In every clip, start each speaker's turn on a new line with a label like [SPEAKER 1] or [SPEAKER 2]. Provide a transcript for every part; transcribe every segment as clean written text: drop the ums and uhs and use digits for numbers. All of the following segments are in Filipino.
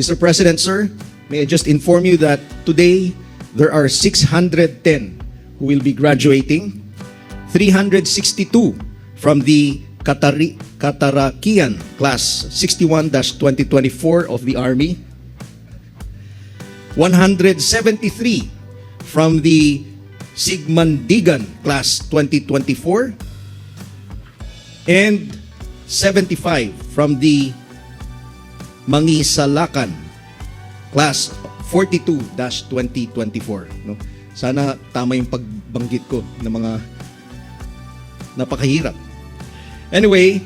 [SPEAKER 1] Mr. President, sir, may I just inform you that today there are 610 who will be graduating, 362 from the Katarakian Class 61-2024 of the Army, 173 from the Sigmandigan Class 2024, and 75 from the Mangisalakan Class 42-2024. No? Sana tama yung pagbanggit ko ng mga napakahirap. Anyway,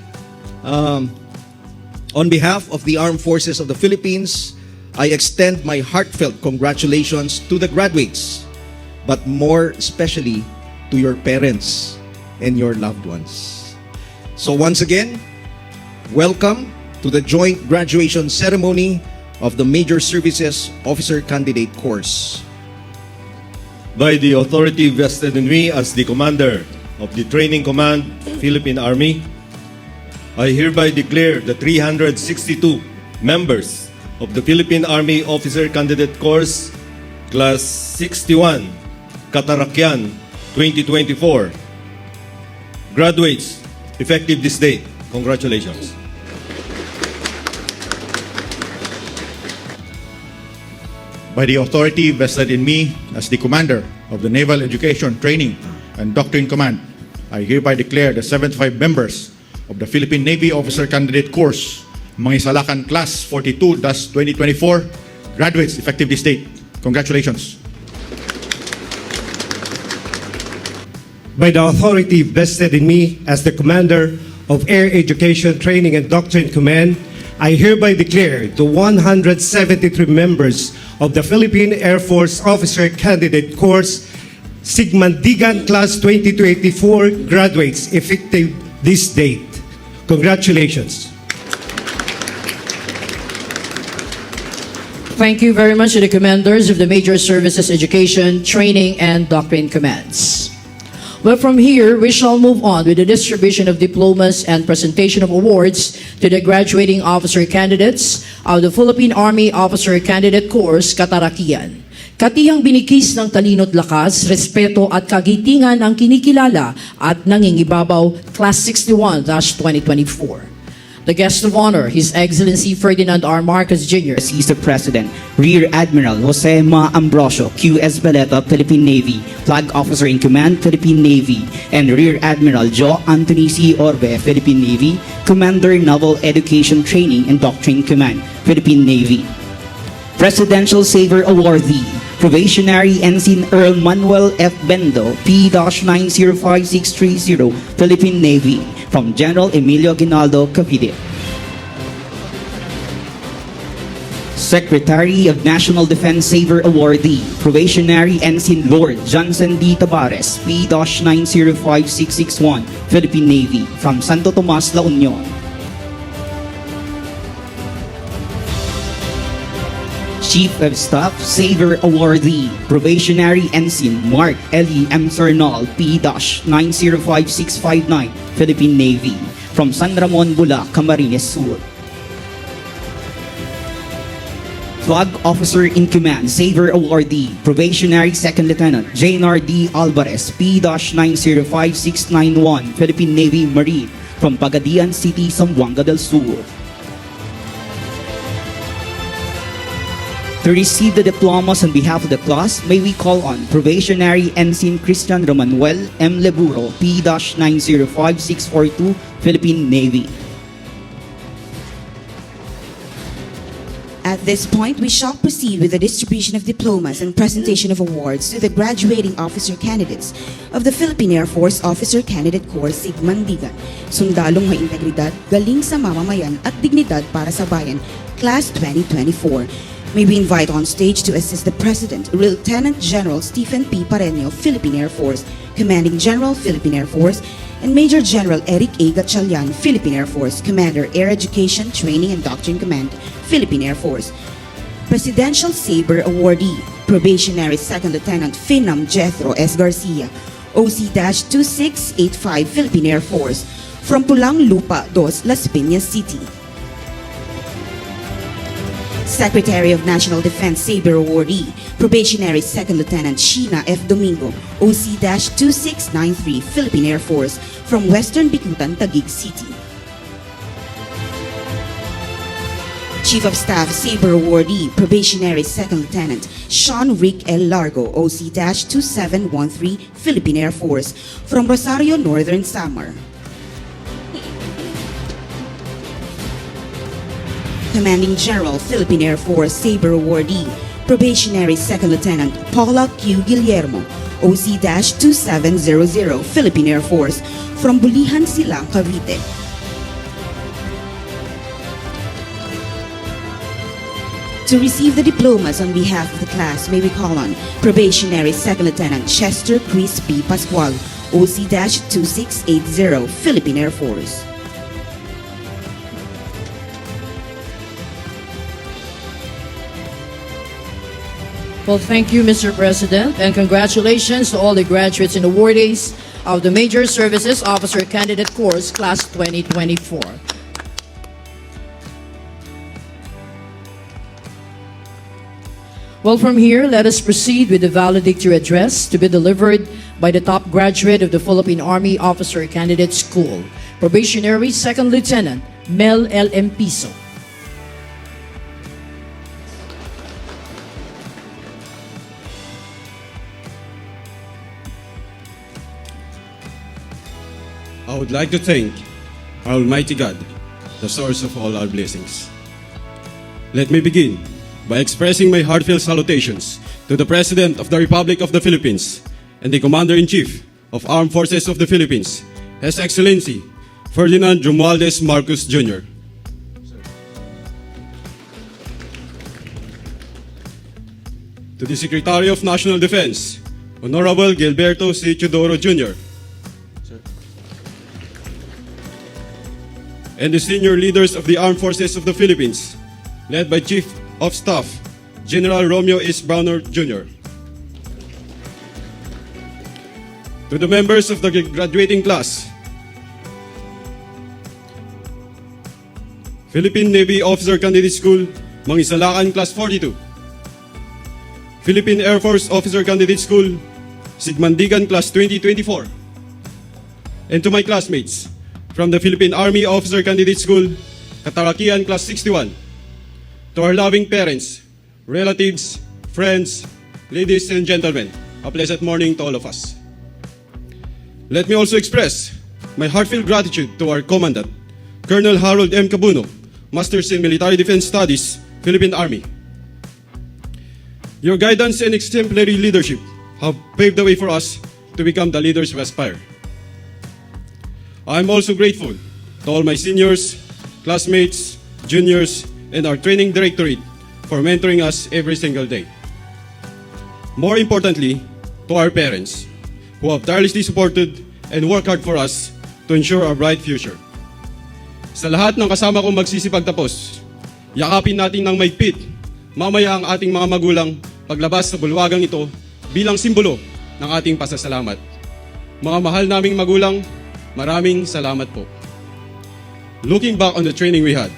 [SPEAKER 1] on behalf of the Armed Forces of the Philippines, I extend my heartfelt congratulations to the graduates, but more especially to your parents and your loved ones. So once again, welcome to the joint graduation ceremony of the Major Services Officer Candidate course.
[SPEAKER 2] By the authority vested in me as the Commander of the Training Command, Philippine Army, I hereby declare the 362 members of the Philippine Army Officer Candidate Course, Class 61, Katarakian 2024, graduates effective this date. Congratulations.
[SPEAKER 3] By the authority vested in me as the Commander of the Naval Education, Training, and Doctrine Command, I hereby declare the 75 members of the Philippine Navy Officer Candidate Course, Mangisalakan Class 42-2024, graduates effective this date. Congratulations.
[SPEAKER 4] By the authority vested in me as the Commander of Air Education, Training, and Doctrine Command, I hereby declare the 173 members of the Philippine Air Force Officer Candidate Course, Sigmandigan Class 2284, graduates effective this date. Congratulations.
[SPEAKER 5] Thank you very much to the commanders of the Major Services Education, Training, and Doctrine Commands. Well, from here, we shall move on with the distribution of diplomas and presentation of awards to the graduating officer candidates of the Philippine Army Officer Candidate Course, Katarakian. Katihang binikis ng talino't lakas, respeto at kagitingan ang kinikilala at nangingibabaw Class 61-2024. The guest of honor, His Excellency Ferdinand R. Marcos Jr.
[SPEAKER 6] He's the President, Rear Admiral Jose Ma Ambrosio, Q.S. Baleta, Philippine Navy, Flag Officer in Command, Philippine Navy, and Rear Admiral Joe Anthony C. Orbe, Philippine Navy, Commander, Naval Education, Training, and Doctrine Command, Philippine Navy. Presidential Saver Awardee, Probationary Ensign Earl Manuel F. Bendo, P-905630, Philippine Navy, from General Emilio Aguinaldo, Cavite. Secretary of National Defense Saver Awardee, Probationary Ensign Lord Johnson D. Tabares, P-905661, Philippine Navy, from Santo Tomas, La Union. Chief of Staff Saver Awardee, Probationary Ensign Mark Eli M. Cernal, P-905659, Philippine Navy, from San Ramon, Bulac, Camarines Sur. Flag Officer in Command Saver Awardee, Probationary Second Lieutenant Jaynar D. Alvarez, P-905691, Philippine Navy Marine, from Pagadian City, Zamboanga del Sur. To receive the diplomas on behalf of the class, may we call on Probationary Ensign Christian Romanuel M. Leburo, P-905642, Philippine Navy.
[SPEAKER 7] At this point, we shall proceed with the distribution of diplomas and presentation of awards to the graduating officer candidates of the Philippine Air Force Officer Candidate Course, Sigmandigan, Sundalong May Integridad, Galing sa Mamamayan at Dignidad para sa Bayan, Class 2024. May we invite on stage to assist the President, Lieutenant General Stephen P. Pareño, Philippine Air Force, Commanding General, Philippine Air Force, and Major General Eric A. Gatchalian, Philippine Air Force, Commander, Air Education, Training, and Doctrine Command, Philippine Air Force. Presidential Saber Awardee, Probationary Second Lieutenant Finam Jethro S. Garcia, OC-2685, Philippine Air Force, from Pulang Lupa, 2, Las Piñas City. Secretary of National Defense Saber Awardee, Probationary Second Lieutenant Sheena F. Domingo, OC-2693, Philippine Air Force, from Western Biclutan, Taguig City. Chief of Staff Saber Awardee, Probationary Second Lieutenant Sean Rick L. Largo, OC-2713, Philippine Air Force, from Rosario, Northern Samar. Commanding General, Philippine Air Force Saber Awardee, Probationary Second Lieutenant Paula Q. Guillermo, OC-2700, Philippine Air Force, from Bulihan Silang, Cavite. To receive the diplomas on behalf of the class, may we call on Probationary Second Lieutenant Chester Chris B. Pascual, OC-2680, Philippine Air Force.
[SPEAKER 5] Well, thank you, Mr. President, and congratulations to all the graduates and awardees of the Major Services Officer Candidate Course, Class 2024. Well, from here, let us proceed with the valedictory address to be delivered by the top graduate of the Philippine Army Officer Candidate School, Probationary Second Lieutenant Mel L. M. Piso.
[SPEAKER 8] I would like to thank our Almighty God, the source of all our blessings. Let me begin by expressing my heartfelt salutations to the President of the Republic of the Philippines and the Commander-in-Chief of Armed Forces of the Philippines, His Excellency Ferdinand Romualdez Marcos Jr. To the Secretary of National Defense, Honorable Gilberto C. Teodoro Jr. And the senior leaders of the Armed Forces of the Philippines, led by Chief of Staff General Romeo S. Browner Jr. To the members of the graduating class, Philippine Navy Officer Candidate School, Mangisalakan Class 42, Philippine Air Force Officer Candidate School, Sigmandigan Class 2024, and to my classmates from the Philippine Army Officer Candidate School, Katarakian Class 61, to our loving parents, relatives, friends, ladies and gentlemen, a pleasant morning to all of us. Let me also express my heartfelt gratitude to our Commandant, Colonel Harold M. Cabuno, Masters in Military Defense Studies, Philippine Army. Your guidance and exemplary leadership have paved the way for us to become the leaders we aspire. I am also grateful to all my seniors, classmates, juniors, and our training directorate for mentoring us every single day. More importantly, to our parents, who have tirelessly supported and worked hard for us to ensure our bright future. Sa lahat ng kasama kong magsisipagtapos, yakapin natin ng maigpit mamaya ang ating mga magulang paglabas sa bulwagang ito bilang simbolo ng ating pasasalamat. Mga mahal naming magulang, maraming salamat po. Looking back on the training we had,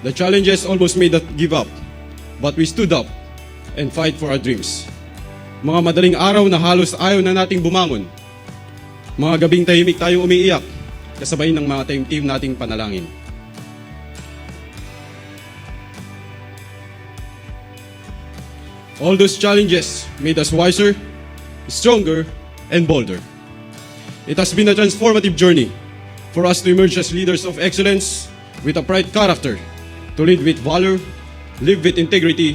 [SPEAKER 8] the challenges almost made us give up, but we stood up and fight for our dreams. Mga madaling araw na halos ayaw na nating bumangon. Mga gabing tahimik tayong umiiyak, kasabay ng mga team nating panalangin. All those challenges made us wiser, stronger, and bolder. It has been a transformative journey for us to emerge as leaders of excellence with a bright character, to lead with valor, live with integrity,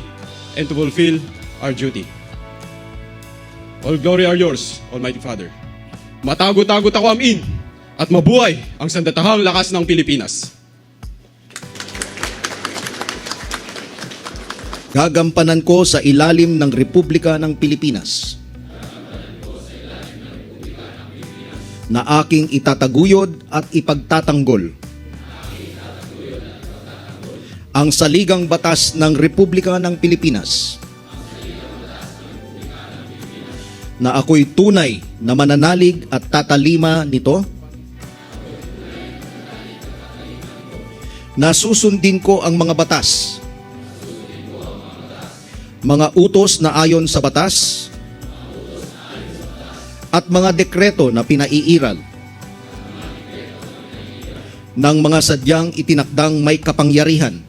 [SPEAKER 8] and to fulfill our duty. All glory are yours, Almighty Father. Matago-tagot ako amin at mabuhay ang sandatahang lakas ng Pilipinas.
[SPEAKER 1] Gagampanan ko sa ilalim ng Republika ng Pilipinas na aking itataguyod at ipagtatanggol ang saligang batas ng Republika ng Pilipinas na ako'y tunay na mananalig at tatalima nito, na susundin ko ang mga batas mga utos na ayon sa batas, at mga dekreto na pinaiiral ng mga sadyang itinakdang may kapangyarihan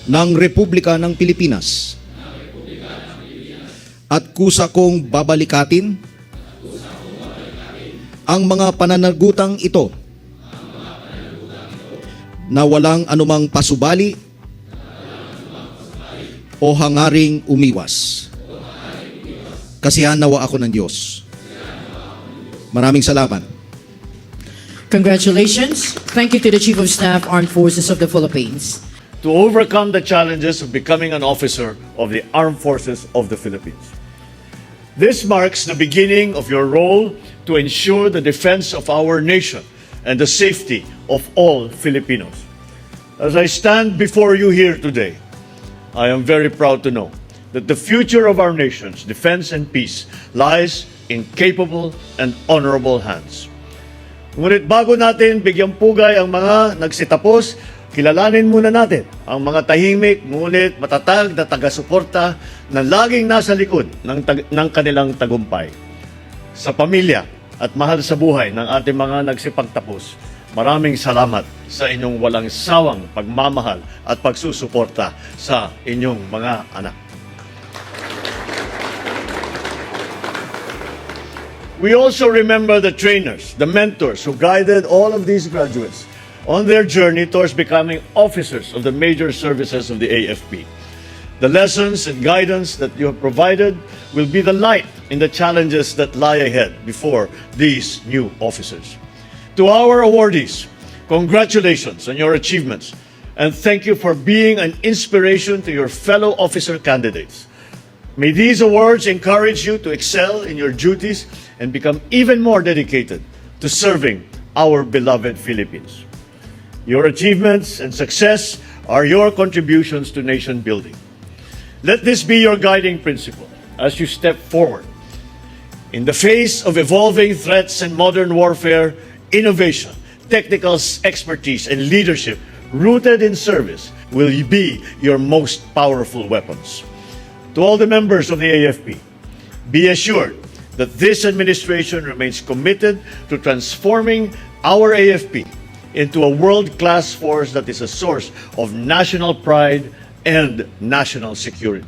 [SPEAKER 1] ng Republika ng Pilipinas, at kusa kong babalikatin ang mga pananagutang ito na walang anumang pasubali o hangaring umiwas. Kasihan nawa ako ng Diyos. Maraming salamat.
[SPEAKER 5] Congratulations. Thank you to the Chief of Staff, Armed Forces of the Philippines.
[SPEAKER 9] To overcome the challenges of becoming an officer of the Armed Forces of the Philippines. This marks the beginning of your role to ensure the defense of our nation and the safety of all Filipinos. As I stand before you here today, I am very proud to know that the future of our nation's defense and peace lies in capable and honorable hands. Ngunit bago natin bigyang pugay ang mga nagsitapos, kilalanin muna natin ang mga tahimik ngunit matatag na taga-suporta na laging nasa likod ng kanilang tagumpay. Sa pamilya at mahal sa buhay ng ating mga nagsipagtapos, maraming salamat sa inyong walang sawang pagmamahal at pagsusuporta sa inyong mga anak. We also remember the trainers, the mentors who guided all of these graduates on their journey towards becoming officers of the major services of the AFP. The lessons and guidance that you have provided will be the light in the challenges that lie ahead before these new officers. To our awardees, congratulations on your achievements and thank you for being an inspiration to your fellow officer candidates. May these awards encourage you to excel in your duties and become even more dedicated to serving our beloved Philippines. Your achievements and success are your contributions to nation building. Let this be your guiding principle as you step forward. In the face of evolving threats and modern warfare, innovation, technical expertise, and leadership rooted in service will be your most powerful weapons. To all the members of the AFP, be assured that this administration remains committed to transforming our AFP into a world-class force that is a source of national pride and national security.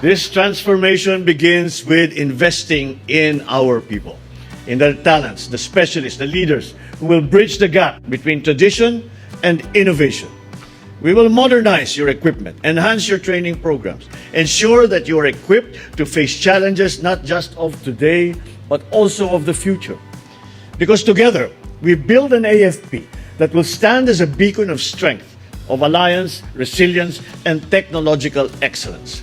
[SPEAKER 9] This transformation begins with investing in our people, in their talents, the specialists, the leaders who will bridge the gap between tradition and innovation. We will modernize your equipment, enhance your training programs, ensure that you are equipped to face challenges not just of today, but also of the future. Because together, we build an AFP that will stand as a beacon of strength, of alliance, resilience, and technological excellence.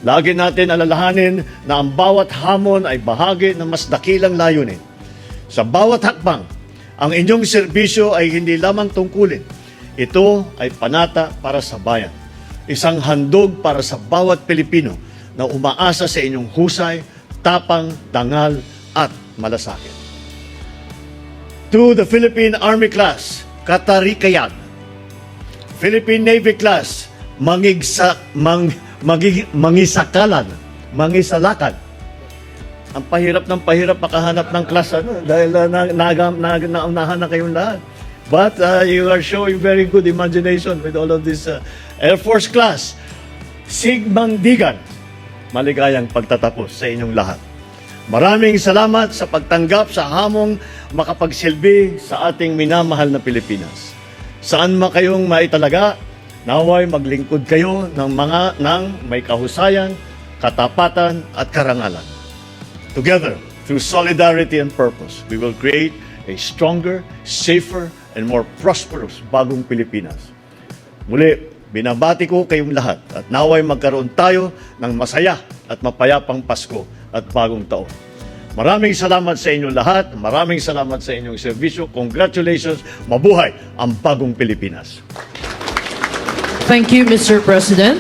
[SPEAKER 9] Lagi natin alalahanin na ang bawat hamon ay bahagi ng mas dakilang layunin. Sa bawat hakbang, ang inyong serbisyo ay hindi lamang tungkulin. Ito ay panata para sa bayan. Isang handog para sa bawat Pilipino na umaasa sa inyong husay, tapang, dangal, at malasakit. To the Philippine Army Class, Katarikayan. Philippine Navy Class, Mangisakalan. Ang pahirap ng pahirap makahanap ng class dahil naunahan na kayong lahat. But you are showing very good imagination with all of this Air Force Class. Sigmandigan, maligayang pagtatapos sa inyong lahat. Maraming salamat sa pagtanggap sa hamong makapagsilbi sa ating minamahal na Pilipinas. Saan man kayong maitalaga, naway maglingkod kayo ng may kahusayan, katapatan at karangalan. Together, through solidarity and purpose, we will create a stronger, safer, and more prosperous bagong Pilipinas. Muli, binabati ko kayong lahat at naway magkaroon tayo ng masaya at mapayapang Pasko at bagong taon. Maraming salamat sa inyong lahat. Maraming salamat sa inyong serbisyo. Congratulations. Mabuhay ang bagong Pilipinas.
[SPEAKER 5] Thank you, Mr. President.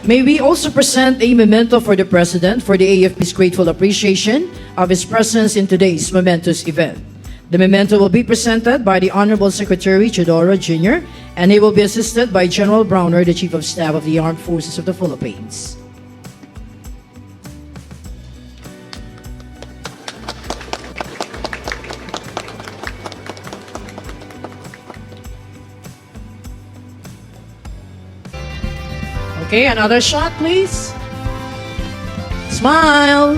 [SPEAKER 5] May we also present a memento for the President for the AFP's grateful appreciation of his presence in today's momentous event. The memento will be presented by the Honorable Secretary Chodoro Jr. and he will be assisted by General Browner, the Chief of Staff of the Armed Forces of the Philippines. Okay, another shot, please. Smile.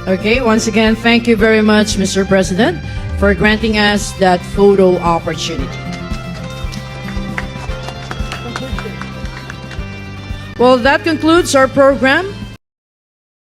[SPEAKER 5] Okay, once again, thank you very much, Mr. President, for granting us that photo opportunity. Well, that concludes our program.